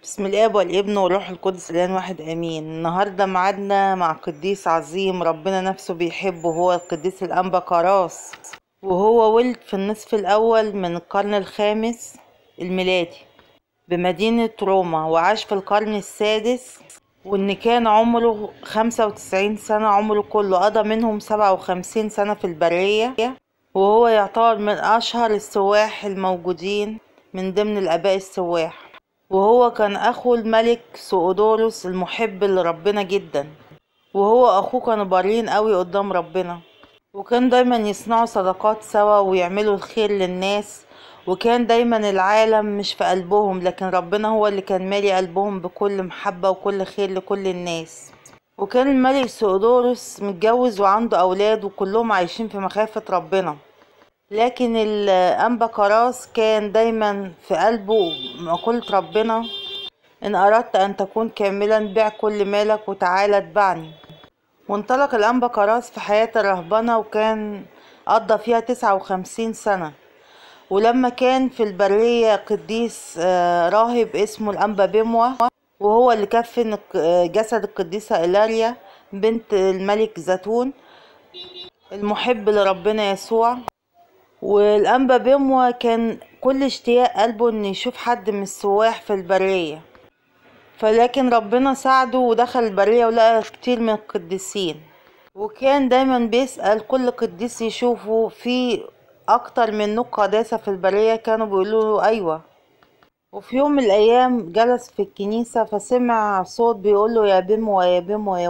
بسم الاب والابن والروح القدس الان واحد امين. النهارده ميعادنا مع قديس عظيم ربنا نفسه بيحبه، هو القديس الانبا كراس. وهو ولد في النصف الاول من القرن الخامس الميلادي بمدينة روما، وعاش في القرن السادس، وان كان عمره 95 سنة. عمره كله قضى منهم 57 سنة في البرية، وهو يعتبر من اشهر السواح الموجودين من ضمن الاباء السواح. وهو كان اخو الملك سؤدورس المحب لربنا جدا، وهو اخوه كانوا بارين قوي قدام ربنا، وكان دايما يصنعوا صداقات سوا ويعملوا الخير للناس. وكان دايما العالم مش في قلبهم، لكن ربنا هو اللي كان مالي قلبهم بكل محبة وكل خير لكل الناس. وكان الملك سؤدورس متجوز وعنده اولاد، وكلهم عايشين في مخافة ربنا. لكن الأنبا كراس كان دايما في قلبه مقولة ربنا: إن أردت أن تكون كاملا بيع كل مالك وتعالى اتبعني. وانطلق الأنبا كراس في حياة الرهبنة، وكان قضى فيها 59 سنة. ولما كان في البرية قديس راهب اسمه الأنبا بموة، وهو اللي كفن جسد القديسة إيلاريا بنت الملك زيتون المحب لربنا يسوع. والأنبا بموة كان كل اشتياق قلبه ان يشوف حد من السواح في البرية، فلكن ربنا ساعده ودخل البرية ولقى كتير من القديسين. وكان دايما بيسأل كل قديس يشوفه في اكتر من نوع قداسة في البرية، كانوا بيقولوا له ايوه. وفي يوم من الايام جلس في الكنيسة فسمع صوت بيقول له: يا بموة يا بموة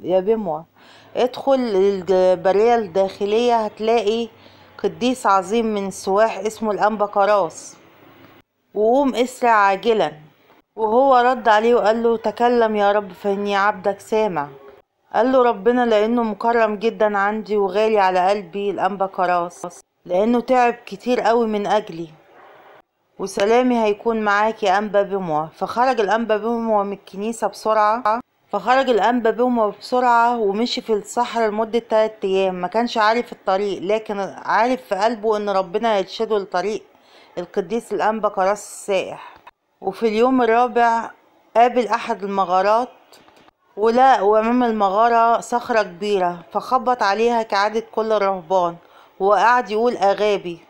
يا بموة، ادخل البرية الداخلية هتلاقي قديس عظيم من السواح اسمه الأنبا كراس، وقوم اسرع عاجلا. وهو رد عليه وقال له: تكلم يا رب فإني عبدك سامع. قال له ربنا: لأنه مكرم جدا عندي وغالي على قلبي الأنبا كراس، لأنه تعب كتير قوي من أجلي، وسلامي هيكون معاك يا أنبا بموة. فخرج الأنبا بموة من الكنيسة بسرعة. ومشي في الصحراء لمدة 3 أيام. ما كانش عارف الطريق، لكن عارف في قلبه ان ربنا يرشده لطريق القديس الأنبا كراس السائح. وفي اليوم الرابع قابل أحد المغارات، ولقى أمام المغارة صخرة كبيرة، فخبط عليها كعادة كل الرهبان وقعد يقول: أغابي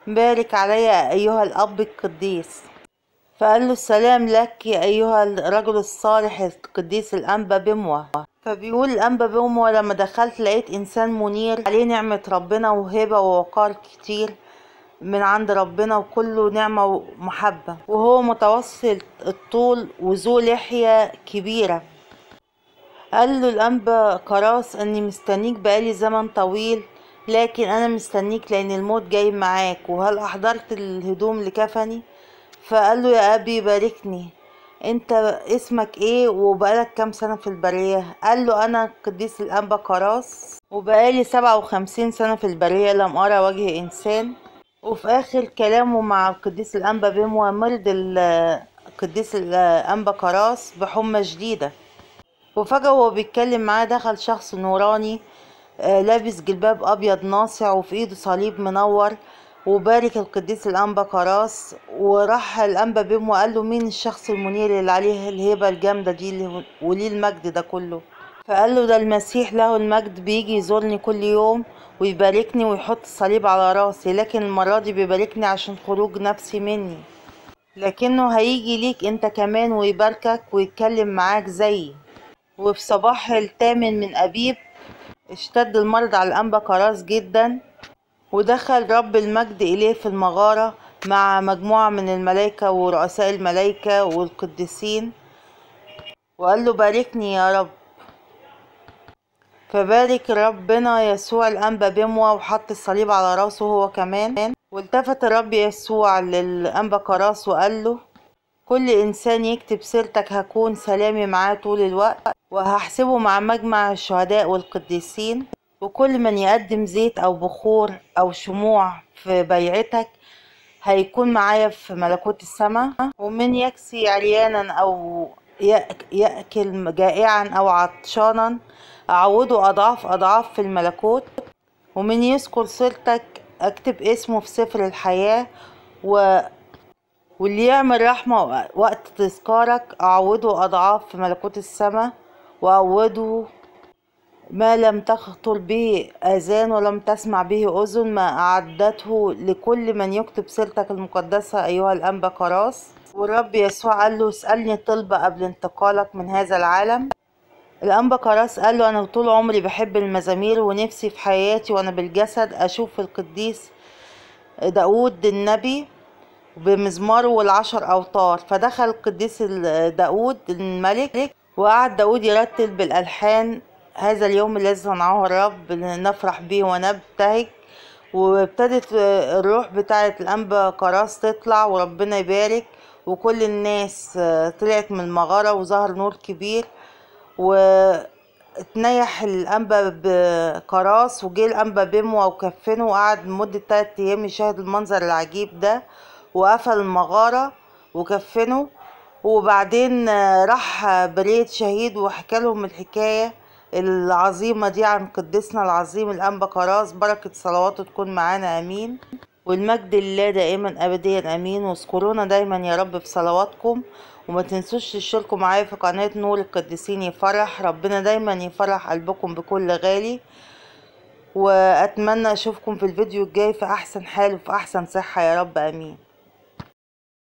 بارك علي أيها الأب القديس. فقال له: السلام لك يا أيها الرجل الصالح القديس الأنبا بموة. فبيقول الأنبا بموة: لما دخلت لقيت إنسان منير عليه نعمة ربنا وهبة ووقار كتير من عند ربنا، وكله نعمة ومحبة، وهو متوسط الطول وذو لحية كبيرة. قال له الأنبا كراس: أني مستنيك بقالي زمن طويل، لكن أنا مستنيك لأن الموت جاي معاك، وهل أحضرت الهدوم لكفني؟ فقال له: يا أبي باركني، انت اسمك ايه وبقالك كام سنة في البرية؟ قال له: انا قديس الأنبا كراس، وبقالي 57 سنة في البرية لم أرى وجه إنسان. وفي آخر كلامه مع القديس الأنبا بموة مرض القديس الأنبا كراس بحمى شديدة. وفجأة وهو بيتكلم معاه دخل شخص نوراني لابس جلباب أبيض ناصع وفي إيده صليب منور، وبارك القديس الأنبا كراس. وراح الأنبا بيمو وقال له: مين الشخص المنير اللي عليه الهبة الجامدة دي وليه المجد ده كله؟ فقال له: ده المسيح له المجد بيجي يزورني كل يوم ويباركني ويحط الصليب على راسي، لكن المرة دي بيباركني عشان خروج نفسي مني، لكنه هيجي ليك انت كمان ويباركك ويتكلم معاك زيي. وفي صباح الثامن من أبيب اشتد المرض على الأنبا كراس جدا، ودخل رب المجد إليه في المغارة مع مجموعة من الملائكة ورؤساء الملائكة والقديسين، وقال له: باركني يا رب. فبارك ربنا يسوع الأنبا بموة وحط الصليب على راسه هو كمان. والتفت الرب يسوع للأنبا كراس وقال له: كل إنسان يكتب سيرتك هكون سلامي معاه طول الوقت، وهحسبه مع مجمع الشهداء والقديسين. وكل من يقدم زيت أو بخور أو شموع في بيعتك هيكون معايا في ملكوت السماء. ومن يكسي عريانا أو يأكل جائعا أو عطشانا أعوضه أضعاف أضعاف في الملكوت. ومن يذكر سيرتك أكتب اسمه في سفر الحياة، واللي يعمل رحمة وقت تذكارك أعوضه أضعاف في ملكوت السماء، وأعوضه ما لم تخطر به آذان ولم تسمع به أذن، ما أعدته لكل من يكتب سيرتك المقدسة أيها الأنبا كراس. والرب يسوع قال له اسألني طلبة قبل انتقالك من هذا العالم. الأنبا كراس قال له أنا طول عمري بحب المزامير، ونفسي في حياتي وأنا بالجسد أشوف القديس داود النبي بمزماره والعشر أوتار. فدخل القديس داود الملك، وقعد داود يرتل بالألحان هذا اليوم الذي صنعه الرب نفرح به ونبتهج. وابتدت الروح بتاعة الأنبا كراس تطلع، وربنا يبارك، وكل الناس طلعت من المغارة وظهر نور كبير. واتنيح الأنبا بكراس، وجه الأنبا بيمو وكفنه، وقعد لمدة 3 أيام يشاهد المنظر العجيب ده، وقفل المغارة وكفنه. وبعدين راح برية شهيد وحكى لهم الحكاية العظيمة دي عن قديسنا العظيم الأنبا كراس. بركة صلواته تكون معانا أمين، والمجد لله دائما أبديا أمين. واذكرونا دايما يا رب في صلواتكم، وما تنسوش تشتركوا معايا في قناة نور القديسين يفرح. ربنا دايما يفرح قلبكم بكل غالي، وأتمنى أشوفكم في الفيديو الجاي في أحسن حال وفي أحسن صحة يا رب أمين.